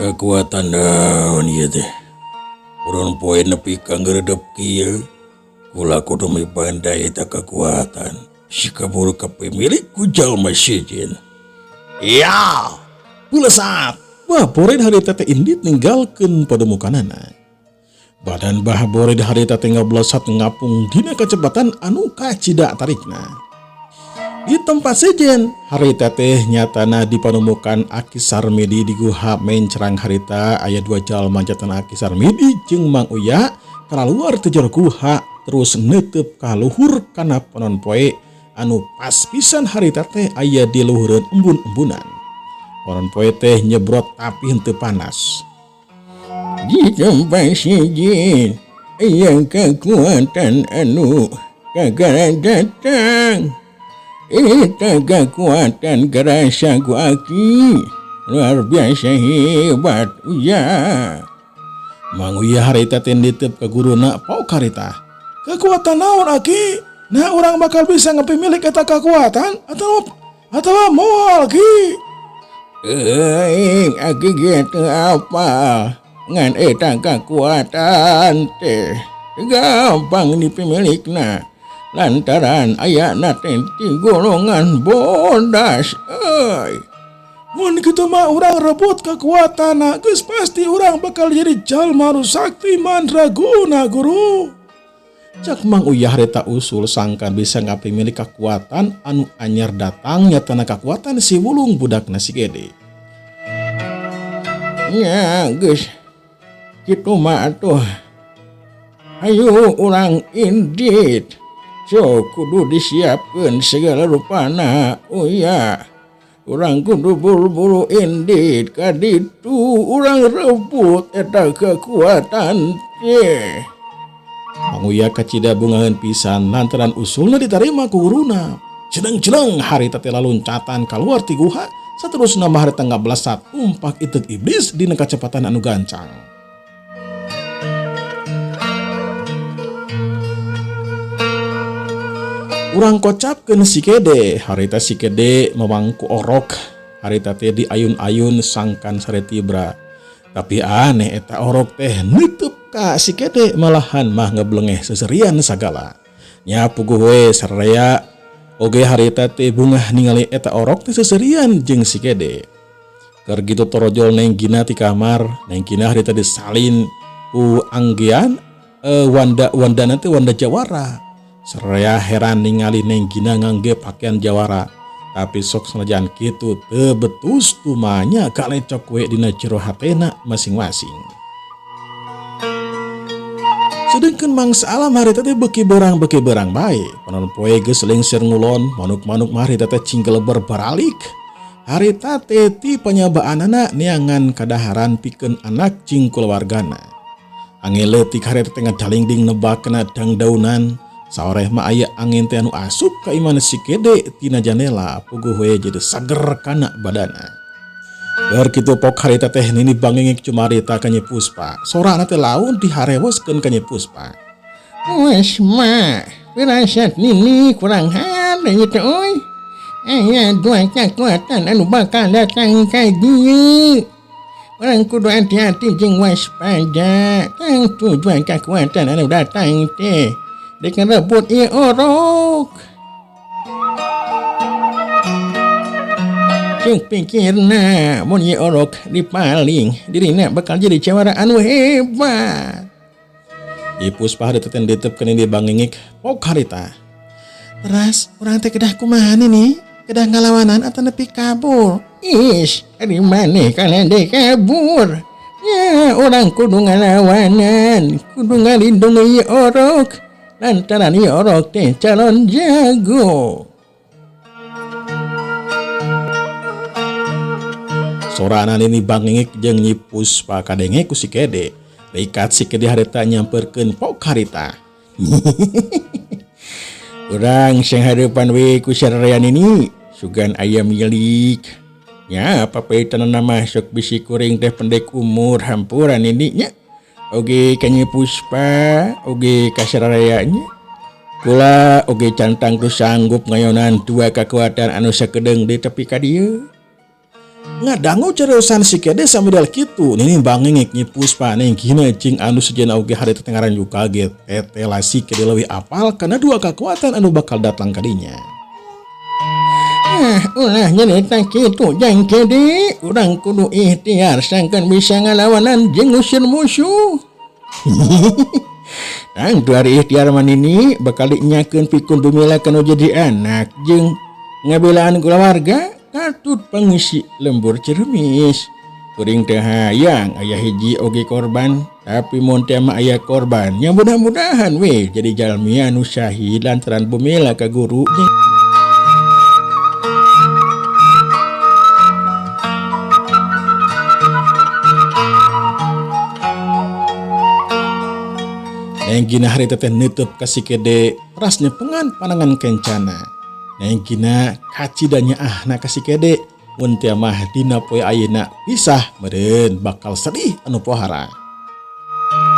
Kekuatan naon ieu teh? Urang poe nepi ka ngeureudeup kieu. Kula kudu mipandai eta kekuatan. Sikaburu kapemilik ku jalma sieun. Iya, pelesat. Wah, bored harita teh indit ninggalkeun pademukanana. Badan bah bored harita teh ngablesat ngapung dina kecepatan anu kacida tarikna. Di tempat sejen, harita teh nyatana dipanemukan Aki Sarmedi di guha mencerang harita aya 2 jalma jatana Aki Sarmedi jeung Mang Uya kalaluar teu jero guha terus neuteup ka luhur kana ponon poe anu pas pisan harita teh aya di luhureun embun-embunan. Ponon poe teh nyebrot tapi henteu panas. Di tempat sejen aya kekuatan anu kagara datang. Eta kekuatan gerasa ku Aki luar biasa hebat Uya. Mang Uya harita teh diteup ka guruna pauk harita. Kekuatan naon Aki? Nah orang bakal bisa ngapimilik eta kekuatan atau moal Ki? Aki gitu apa? Ngan eta kekuatan teh gampang dipimilikna. Lantaran ayana teh ti golongan bodas euy. Mun kitu mah urang rebut kekuatanna geus pasti urang bakal jadi jalma nu sakti mandraguna guru. Cak Mang Uya harita usul sangkan bisa ngapimilik kekuatan anu anyar datang nyatana kekuatan si wulung budakna si Gede. Ya geus kitu mah atuh. Ayo urang indit. So kudu disiapkeun segala rupana. Oh ya, urang kudu buru-buru indit ka ditu urang rebut eta kekuatan teh. Mang Uya kacida bungaheun pisan lantaran usulna ditarima ku guruna. Ceneng-ceneng harita teh laluncatan kaluar ti guha saterusna mah harita ngablesat umpak iteuk iblis dina kacepatan anu gancang. Urang kocapkeun si Gede, harita si Gede memangku orok, harita teh di ayun-ayun sangkan sare tibra. Tapi aneh eta orok teh neutup ka si Gede malahan mah ngeblengeh seserian sagala. Nya puguh we sararea oge harita teh bungah ningali eta orok teh seserian jeung si Gede. Keur kitu torojol neng gina ti kamar, neng gina harita disalin ku anggean wandana teh wanda jawara. Seraya heran ningali neng gina ngangge pakaian jawara. Tapi sok sanajan kitu teu betus tumanya kalecok we dina jero hatena masing-masing. Sedengkeun mangsa alam harita teh beuki beurang bae. Panon poe geus lengsir ngulon, manuk-manuk mah harita teh cingkeleber baralik. Harita teh ti panyabaanana neangan kadaharan pikeun anak cing kulawargana. Angin leutik harita teh ngadalingding nebakna dangdaunan. Saoreh mah aya angin teh anu asup ka imana si Gede tina janela puguh we jadi sager kana badana. Keur kitu pok harita teh nini bangengek cumarita ka Nyi Puspa. Sorana teh laun diharewoskeun ka Nyi Puspa. Wes mah, firasat nini kurang hade nya teh euy. Aya 2 kekuatan anu bakal datang ka dieu. Urang kudu hati-hati jeung waspada. Tang tujuan kekuatan anu datang teh dek ngerebut ieu orok. Jeung pikirna mun ieu orok dipaling dirina bakal jadi jawara anu hebat. Nyi Puspa harita teh diteup keun di bangengek pok harita. Teras urang teh kedah kumaha nih? Kedah ngalawanan atau nepi kabur? Ish, ari maneh kalende kabur? Ya, urang kudu ngalawanan, kudu ngalindungi ieu orok. Lantaran ieu orok teh calon jago. Sorana nini bangengek jeung Nyi Puspa kadenge ku si Gede. Reikat si Gede harita nyamperkeun pok harita. Urang sanghareupan we ku sararea nini sugan aya milik. Nya papaetanana mah sok bisi kuring teh pendek umur hampuran nini nya. Oge ka Nyi Puspa, oge ka sararea nya. Kula oge cantang tu sanggup ngayonan 2 kekuatan anu sakedeung di tepi ka dieu. Ngadangu cariosan si Kede sambil kitu nini bangengek nyi Puspa neng gina cing anu sejeuna oge harita teh ngaranju kaget tetela si Kede leuwih apal karena dua kekuatan anu bakal datang kadinya. Ulah nyarita kitu Jang Kede, urang kudu ikhtiar sangkan bisa ngalawanan jeung ngusir musuh. Tang tu hari ikhtiar manini bakal dinyakeun pikun bumila kana jadi anak jeung ngabelaan keluarga katut pangisi lembur Ciremis. Kuring teh hayang aya hiji oge korban, tapi mun teh mah aya korban nya mudah-mudahan we jadi jalmi anu syahid lantaran bumila ka guru jeung Neng gina hari teteh nutup kasih Kede rasnya pengan panangan kencana. Neng gina kacidanya kasih Kede mun teh mah dina poe ayeuna pisah meureun bakal sedih anu pohara.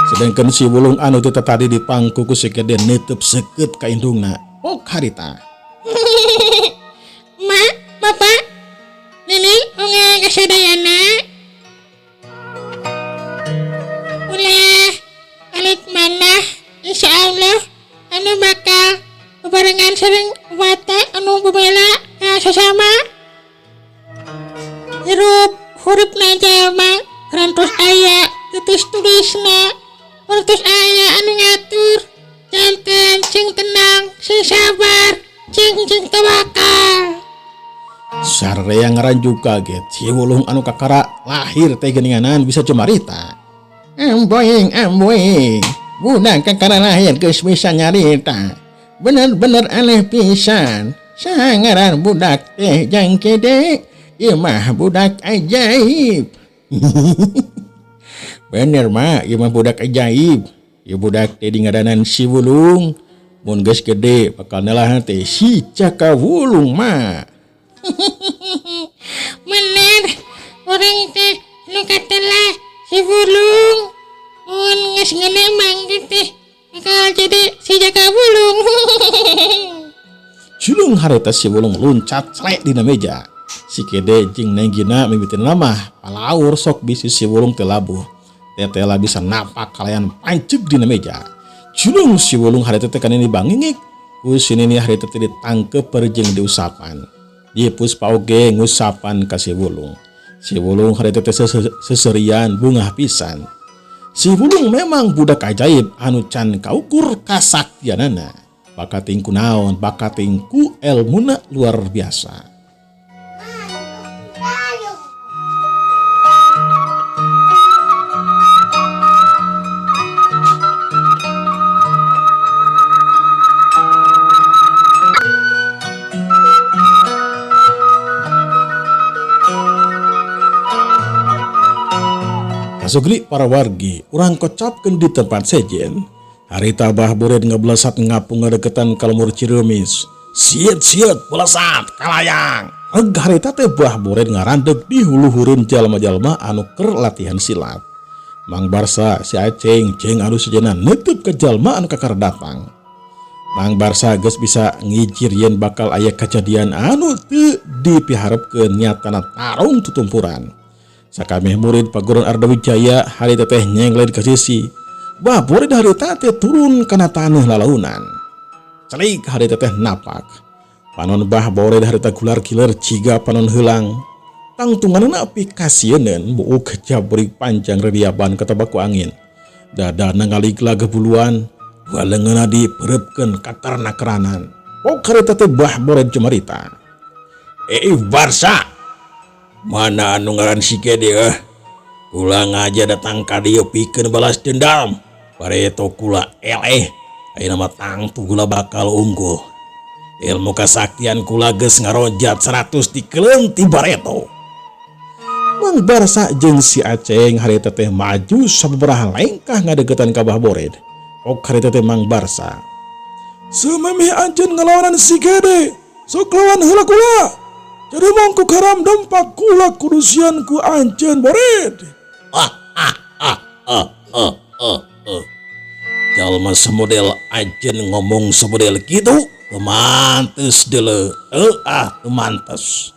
Sedangkan si Wulung anu teh tadi di pangku ku si Kede nutup seukeut ka indungna. Pok harita. Ma, Bapak, Nini onge kasadayana. Ulah alik manah insya Allah anu bakal bebarengan sering wata anu bebela sesama hirup hurupna jalma rantos aya geus tulisna rantos aya anu ngatur janten cing tenang sing sabar cing tawakal. Sareang ngaranju kaget si Wulung anu kakara lahir teh geuninganan bisa cumarita. Amboing, budak kakara lahir geus bisa nyarita. Bener-bener aneh pisan. Sangaran budak teh Jang Kede, ieu mah budak ajaib. Bener mah, ieu mah budak ajaib. Ieu budak teh dingadanan si Wulung. Mun geus gede bakal nelahan teh si Caka Wulung mah. Bener, orang teh nu katelah si Wulung. Mun geus ngene mangga teh bakal jadi si Caka Wulung. Julung harita si Wulung loncat celek dina meja. Si Kede jeung Neng Gina mimiteunna mah palaur sok bisi si Wulung teh labuh. Tetela bisa napak kalayan panceg dina meja. Julung si Wulung harita teh kanini bangingik. Ku sinini harita teh ditangkep jeung diusapan. Ieu Puspa oge ngusapan ka si Wulung. Si Wulung harita teh seserian bungah pisan. Si Wulung memang budak ajaib anu can kaukur kasaktianana. Bakating ku naon, bakating ku elmuna luar biasa. Kasugli para wargi, urang kocapkeun di tempat sejen. Harita bah bored ngebelesat ngapung ngadeketan kalmur Ciremis. Siet belesat kalayang. Reg harita teh bah bored ngarandeg di hulu-hurun jalma-jalma anu keur latihan silat. Mang Barsa si Aceng jeung anu sejenna neuteub ka jalma anu kakar datang. Mang Barsa geus bisa ngijir yen bakal aya kejadian anu teu dipiharepkeun nyatana tarung tutumpuran. Sakameh murid paguron Ardawijaya harita teh nyenglen ka sisi. Bah bored harita teh turun kana taneuh lalaunan. Celik harita teh napak. Panon bah bored harita gular kiler ciga panon heulang. Tangtunganna api kasieun buuk jabrik panjang rediaban katabaku angin. Dadana ngaligla gebuluan, baleungeunna dipereupkeun ka karna-keranan. Pok harita teh bah bored cumarita. Barsa. Mana anu ngaran si Kede Kula ngaja datang ka dieu pikeun balas dendam. Pareto kula eleh. Ayeuna mah tangtu kula bakal unggul. Ilmu kasaktian kula geus ngarojat 100 dikeun ti Bareto. Mang Barsa jeung si Aceng harita teh maju sababaraha lengkah ngadegetan ka Bah Bored. Pok harita teh Mang Barsa. Samemeh anjeun ngalawanan si Kede. Sok lawan heula kula. Jadi mangku karam dempak kula kudusian ku anjeun Bored. Jalma semodel anjeun ngomong semodel kitu, teu mantes deuleu. Teu mantes.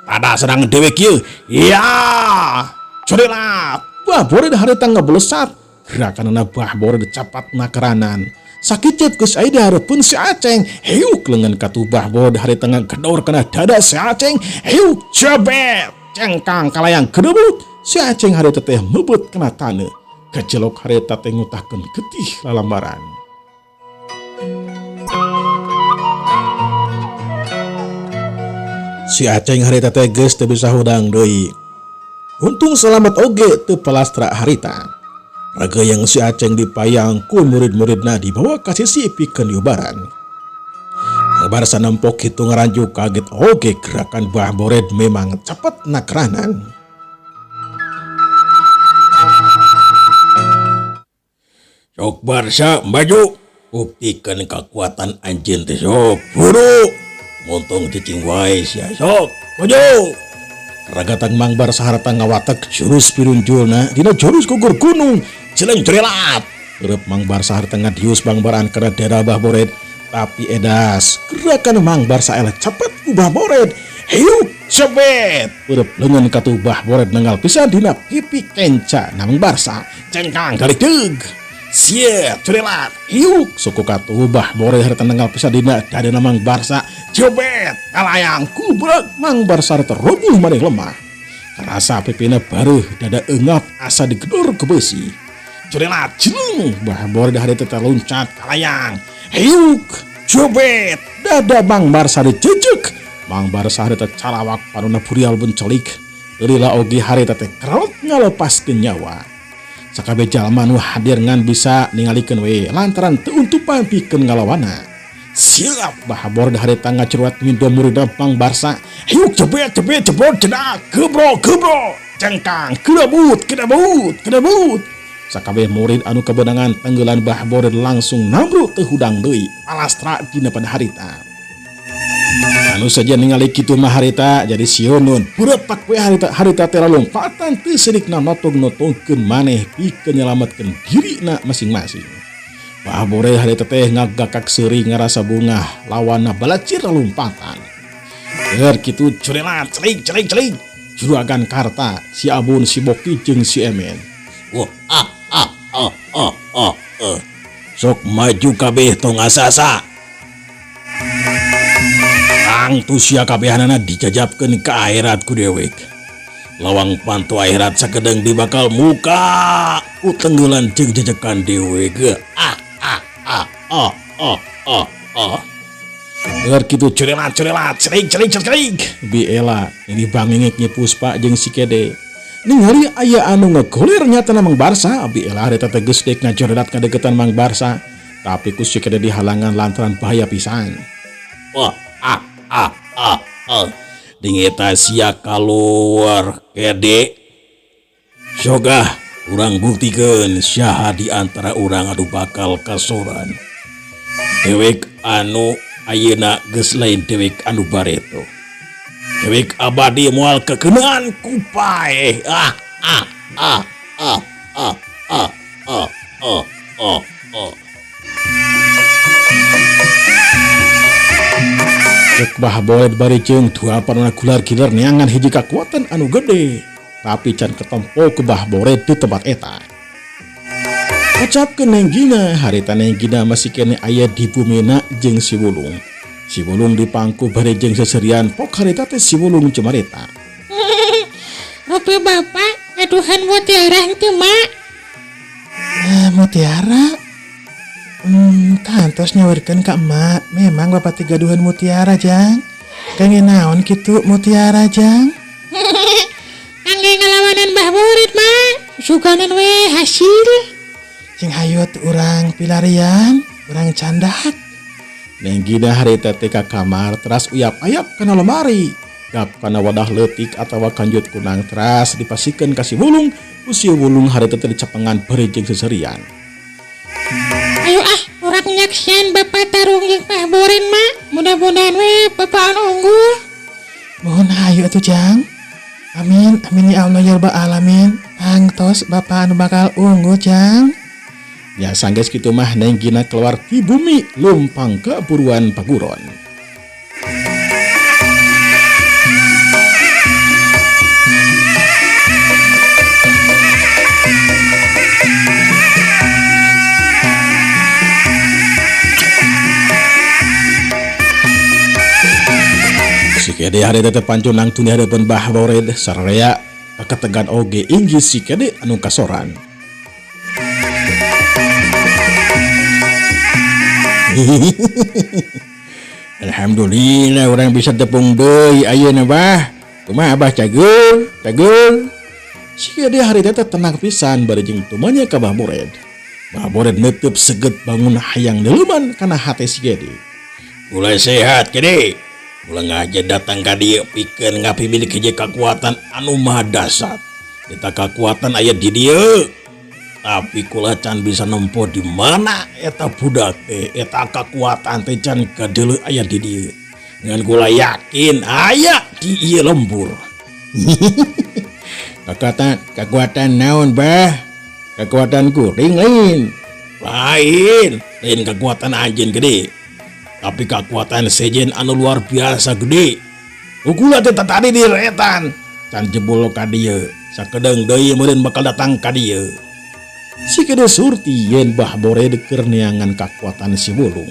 pada sedang dewek ieu. Ya, corelat. Bah bored harita ngebelesat. Gerakanana bah bored capat nakeranan. Sakitnya geus aya dihareupeun si Aceng. Heuk leungeun katu bah bored harita ngagedor kana dada si Aceng. Heuk jebet. Cengkang kalayang gedebut. Si Aceng harita teh mebet kana taneuh. Kajelok harita teh ngutahkeun getih lalambaran. Si Aceng harita teh geus teu bisa hudang deui. Untung selamat oge teu palastra harita. Raga yang si Aceng dipayang ku murid-muridna dibawa ka sisi pikeun yubaran. Ngebarsa nempok kitu ngaranjuk kaget oge gerakan bah bored memang cepet nakeranan. Sok Barsa maju, buktikan kekuatan anjeun teh sok. Buru, montong cicing wae sia sok. Maju. Ragatang Mang Barsa harta ngawatek jurus pirunjulna dina jurus gugur gunung jeleng jerelat. Rep Mang Barsa harta ngadius Bang Baran kana daerah bah bored, tapi edas gerakan Mang Barsa eleh cepet ubah bored. Hiuk cepet. Rep leungeun katu bah bored nanggal pisan dina pipi kenca Mang Barsa. Cengkang kali deug. Siap, curelat, hiuk, suku katu bah bored harta nanggal pisan dina dada Mang Barsa. Jebet, kalayang kubrek Mang Barsa terubuh maneh lemah. Karasa pipina baruh dada engap asa digedor ke besi. Curelat, jeleng, bah bored harita loncat kalayang. Hiuk, jebet, dada Mang Barsa dijejuk. Mang Barsa harita calawak panuna burial bencelik. Lila oge harita teh kerot ngalepaskeun nyawa. Sakabe jalma nu hadir ngan bisa ningalikeun we lantaran teu untupan pikeun ngalawana. Siap bah bored harita ngaceruat minto murid Mang Barsa. Hiuk jebet jebrot cedak gebro cengkang kedabut. Sakabe murid anu kebenangan tenggelan bah bored langsung nambruk teu hudang deui palastra dina pada harita. Anu saja ningali kitu mah harita jadi sionun. Burepak we harita teh lompatan teu sedikna notong-notongkeun maneh pikeun nyelametkeun dirina masing-masing. Bah bored harita teh ngagakak seuri ngarasa bungah lawanna balacir lompatan. Keur kitu curelat celing. Juragan Karta, si Abun, si Boki jeung si Emen. Sok maju kabeh tong asasa. Tu sia kabehanana dijajabkeun ka akhirat ku dewek. Lawang pantu akhirat sakedeng dibakal muka ku tenggelan jeung jajakan dewek. Keur kitu curelat celing. Bi Ela ini bangengek nya Puspa jeung si Kede. Ningali aya anu ngagoler nyatana Mang Barsa, Bi Ela harita teh geus dek ngajorelat kadegetan Mang Barsa, tapi ku si Kede dihalangan lantaran bahaya pisan. Dingeta sia keluar Kede. Sogah urang buktikeun saha di antara urang anu bakal kasoran. Dewek anu ayeuna geus lain dewek anu bareto. Dewek abadi moal kekeunaan ku pae. Cek bah bored bari jeung tua panuna gular giler neangan hiji kakuatan anu gede, tapi can ketompo ke bah bored di tempat eta. Ucapkeun nenggina harita nenggina masih kene aya di bumina jeung si Wulung. Si Wulung dipangku bari jeung seserian pok harita teh si Wulung cemareta. Rupi bapak ngaduhan mutiara teu mak. Mutiara? Kantos nyawerkeun ka emak, memang bapak teh gaduhan mutiara jang. Kangen naon kitu mutiara jang? Angge ngalawanan bah bored mak, suganan we hasil. Cing hayut urang pilarian, urang candak. Nenggina harita teh ka kamar teras uyap-ayap kana lemari. Gap kana wadah leutik atawa kanjut kunang teras dipasikeun ka si Wulung. Si Wulung harita teh dicapengan bari jeung seserian. Ayo urang nyaksian bapak tarung jeung bah bored mak. Mudah-mudahan we bapak anu unggul. Mohon hayu atuh jang. Amin ya Allah ya rabbal alamin. Hangtos bapak anu bakal unggul jang. Ya sanggeus kitu mah nenggina keluar ti bumi lumpang ke buruan paguron. kede harita teh pancunang tuni hadapan Bah Bored sararea kategan oge inggih si kede anu kasoran. Alhamdulillah orang bisa tepung deui ayeuna Bah. Kumaha Bah cagul? Si kede harita teh tenang pisan bari jeung tumanya ka Bah Bored. Bah Bored neuteub seget bangun hayang leuleman kana hate si kede. Ulah sehat kede. Ulah ngaja datang ka dieu pikeun ngapimilih hiji kekuatan anu maha dasar. Eta kekuatan aya di dieu. Tapi kula can bisa nempo di mana eta budak teh, eta kekuatan teh can kadeuleu aya di dieu. Ngan kula yakin aya di ieu lembur. Kekuatan naon Bah? Kekuatan kuring lain. Lain kekuatan anjeun gede. Tapi kekuatan sejen anu luar biasa gede. Kula teh tadi di retan. Can jebul ka dieu. Sakedeung deui meureun bakal datang ka dieu. Si kede surti yen Bah Bored keur neangan kekuatan si Wulung.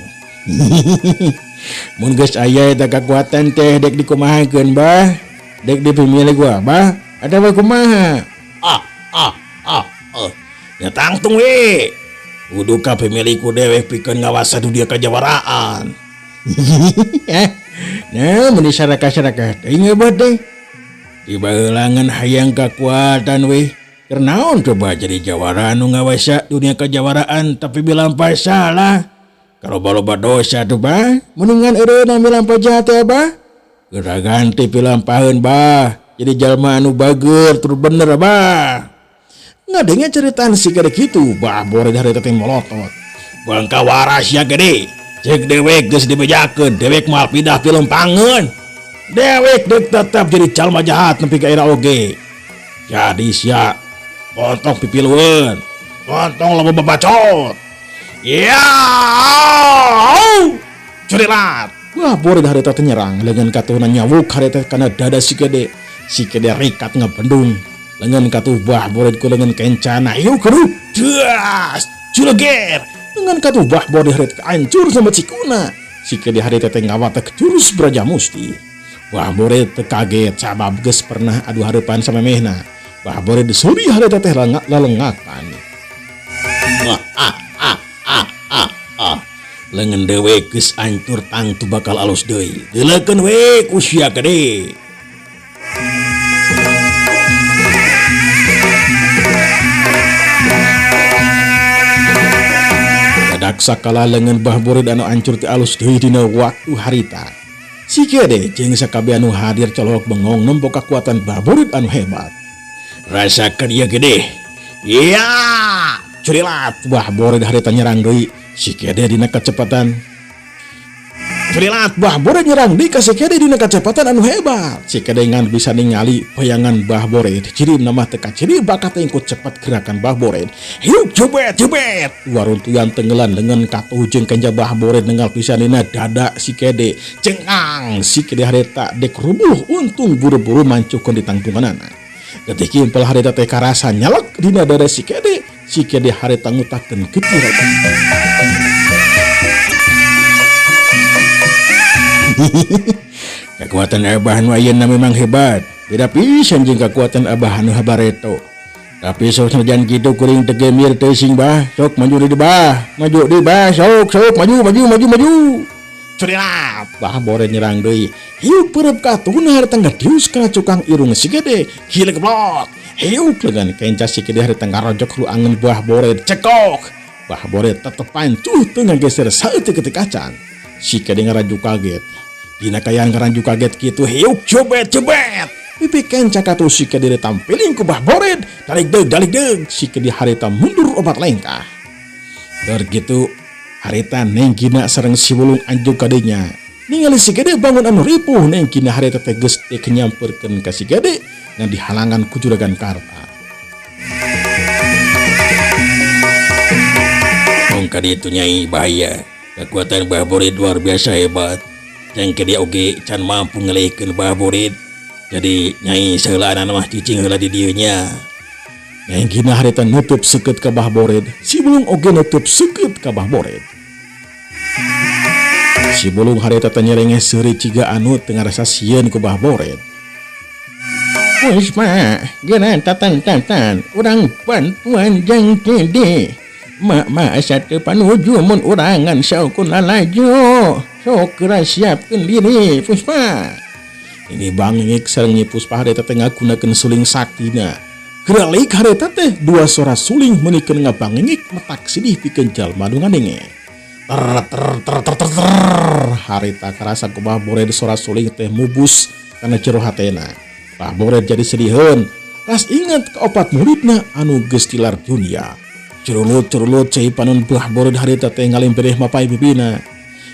Mun geus aya eta kekuatan teh dek dikumahakeun Bah? Dek dipimilih gua Bah? Atawa kumaha? Ya tangtung we. Kudu ka pemilihku dewe pikeun ngawasa dunia kajawaraan. Nah, mun disaraka-saraka teuing hebat deh. Tiba heulangan hayang kekuatan we. Keur naon coba jadi jawara anu ngawasa dunia kajawaraan tapi bilampah salah. Kalau baloba dosa tuh Bah, mendingan eureuna milampah jahat ya Bah. Geura ganti pilampaheun Bah. Jadi jalma anu bager tur bener Bah. Ngadengnya ceritaan si kede kitu, Bah Bored harita teh molotot. Bangka waras ya gede. Cek dewek geus dibejakeun, dewek moal pindah pilempangeun. Dewek dek tetap jadi jalma jahat nepi ka era oge. Jadi sia pontong pipileueun, pontong loba babacot. Ya, curilat. Bah Bored harita teh nyerang leungeun katuhna nyawuk harita kana dada si kede. Si kede rikat ngabendung. Lengan katuh Bah Bored ku lengan kencana yuk kerup das juleger lengan katuh Bah Bored harit hancur sama cikuna si kede harita teh ngawata ke jurus Braja Musti. Bah Bored teh kaget sabab geus pernah adu hareupan samemehna. Bah Bored suri harita teh lalengakan. Lengan dewe geus hancur tang tu bakal alus deui. Deulekeun we ku sia gede. Dadak sakala lengan Bah Bored anu hancur teh alus deui dina waktu harita. Si kede jeung sakabeh anu hadir colok bengong nempo kekuatan Bah Bored anu hebat. Rasakeun ieu gede. Iya, curilat Bah Bored harita nyerang deui. Si kede dina kecepatan. Curilat Bah Bored nyerang deui ka si kede dina kecepatan anu hebat. Si kede ngan bisa ningali bayangan Bah Bored. Ciri nama teka ciri bakat ingkut cepat gerakan Bah Bored. Hiup jebet. Waruntuyan tenggelan dengan katuh jeung kenja Bah Bored nengal pisanina dada si kede. Cengang si kede harita dek rubuh untung buru-buru mancukeun di tangtunganana. Ketika impel harita teh karasa nyalek dina dada si kede harita ngutakeun ketiratan. Kekuatan Abah nu ayeuna memang hebat. Beda pisan jeung kekuatan Abah anu habareto. Tapi sok sanajan kitu kuring teu gemir teu sing Bah. Sok maju deui Bah. Maju deui Bah. Sok maju. Curilat Bah Bored nyerang deui. Hiup perep katuna harita ngadius kana cukang irung si kede. Gila geblot. Hiup leungeun kenca si kede harita ngarojok lu angeun Bah Bored cekok. Bah Bored tetep pancuh teu ngageser saeutik ketik acan. Si kede ngarajuk kaget. Dina kayaan ngarajuk kaget kitu hiup jebet. Pipi kenca katuh si kede ditampilin ku Bah Bored. Dalik deug si kede harita mundur obat lengkah. Keur kitu harita nenggina sareng si Wulung anjuk kadenya. Ningali si kede bangun anu ripuh nenggina harita teh geus teh nyamperkeun ka si kede ngan dihalangan ku juragan Karta. Wong kaditu nyai bahaya. Kekuatan Bah Bored luar biasa hebat. Yang kede oge can mampu ngelehkeun Bah Bored. Jadi nyai seulana mah cicing heula di dieu nya. Nenggina harita nutup seukeut ka Bah Bored. Si Wulung oge nutup seukeut ka Bah Bored. Si Bulung harita teh nyerenge seuri ciga anu tengah rasa sieun ku Bah Boret. Wis mah, geran tatan-tatan, urang bantuan jang Dede. Mak satu panuju mun urangan saukun lalajo. Sok kera siapkeun diri, Puspa. Ini Bang Ngik sareng Nyi Puspa harita teh ngagunakeun suling saktina. Geralik harita teh dua suara suling menikeun ngabang Ngik metak sidih pikeun jalma nu ngadenge. Ter harita karasa ku Bah Boret suara suling teh mubus kana jero hatena. Bah Boret jadi sediheun, pas inget ke opat muridna anu geus tilar dunia. Curulut cai panon Bah Boret harita teh ngalimpereh mapai bibina.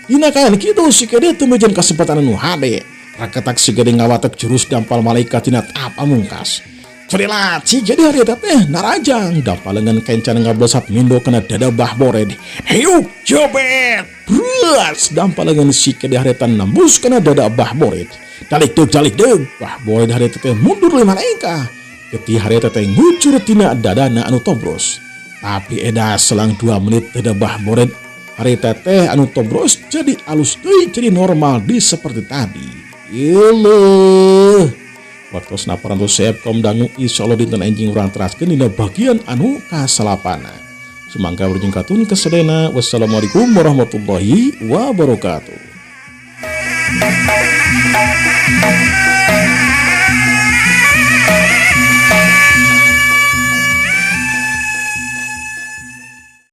Dina kaen kitu si Kede teu mejen kasempatan anu hade. Raketak si Kede ngawatek jurus dampal malaikat tina tahap pamungkas. Curilat si Kede harita teh narajang dampalengan kencan ngablosat mindo kana dada Bah Boret. Heyuk jobet. Brus dampalengan si Kede harita nembus kana dada Bah Boret. Dalik deug Bah Boret harita teh mundur lima langkah. Keti harita teh ngucur tina dadana anu tobros. Tapi eda selang 2 menit dada Bah Boret harita teh anu tobros jadi alus deui jadi normal di seperti tadi. Ileuh. Waktosna parantos Sepkom dangu insyaallah dinten enjing urang teraskeun dina bagian anu kasalapana. Sumangga urang katun kesedena. Wassalamualaikum warahmatullahi wabarakatuh.